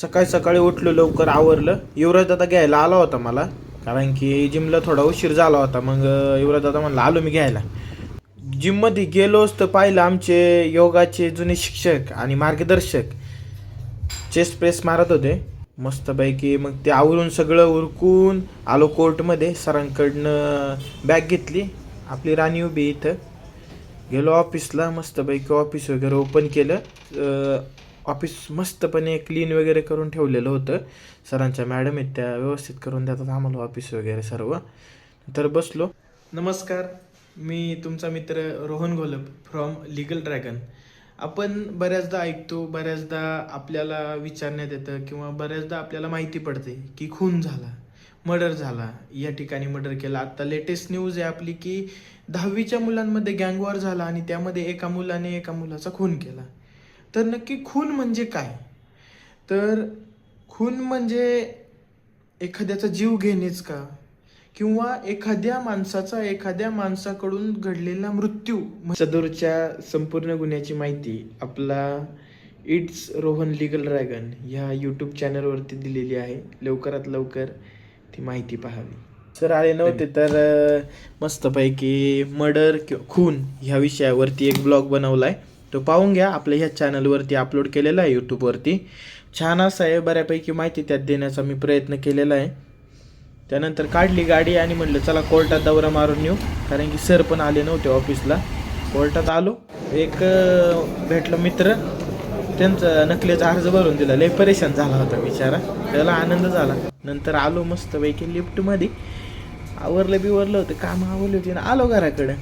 सकाळी सकाळी उठलो, लवकर आवरलं. युवराज दादा घ्यायला आला होता मला, कारण की जिमला थोडा उशीर झाला होता. मग युवराज दादा म्हणला आलो मी घ्यायला. जिममध्ये गेलोच तर पाहिलं आमचे योगाचे जुने शिक्षक आणि मार्गदर्शक चेस्ट प्रेस मारत होते मस्तपैकी. मग ते आवरून सगळं उरकून आलो कोर्टमध्ये. सरांकडनं बॅग घेतली, आपली राणी उभी इथं. गेलो ऑफिसला, मस्तपैकी ऑफिस वगैरे ओपन केलं. ऑफिस मस्तपणे क्लीन वगैरे करून ठेवलेलं होतं. सरांच्या मॅडम आहेत त्या व्यवस्थित करून देतात आम्हाला ऑफिस वगैरे सर्व. तर बसलो. नमस्कार, मी तुमचा मित्र Rohan Gholap from legal dragon. आपण बऱ्याचदा ऐकतो, बऱ्याचदा आपल्याला विचारण्यात येतं किंवा बऱ्याचदा आपल्याला माहिती पडते की खून झाला, मर्डर झाला, या ठिकाणी मर्डर केला. आत्ता लेटेस्ट न्यूज आहे आपली की 10वीच्या मुलांमध्ये गँगवॉर झाला आणि त्यामध्ये एका मुलाने एका मुलाचा खून केला. तर नक्की खून म्हणजे काय? तर खून म्हणजे एखाद्याचा जीव घेणेच का, किंवा एखाद्या माणसाचा एखाद्या माणसाकडून घडलेला मृत्यू? सदरच्या संपूर्ण गुन्ह्याची माहिती आपला इट्स रोहन लीगल ड्रॅगन ह्या यूट्यूब चॅनलवरती दिलेली आहे. लवकरात लवकर ती माहिती पाहावी. सर आले नव्हते तर मस्तपैकी मर्डर किंवा खून ह्या विषयावरती एक ब्लॉग बनवला आहे, तो पाहून घ्या. आपल्या ह्या चॅनलवरती अपलोड केलेला आहे यूट्यूबवरती. छान असं आहे, बऱ्यापैकी माहिती त्यात देण्याचा मी प्रयत्न केलेला आहे. त्यानंतर काढली गाडी आणि म्हटलं चला कोर्टात दौरा मारून येऊ, कारण की सर पण आले नव्हते ऑफिसला. कोर्टात आलो, एक भेटलं मित्र, त्यांचा नकलीचा अर्ज भरून दिला. लय परेशान झाला होता बिचारा, त्याला आनंद झाला. नंतर आलो मस्तपैकी लिफ्टमध्ये, आवरलं बिवरलं होतं, कामं आवरली होती ना, आलो घराकडं.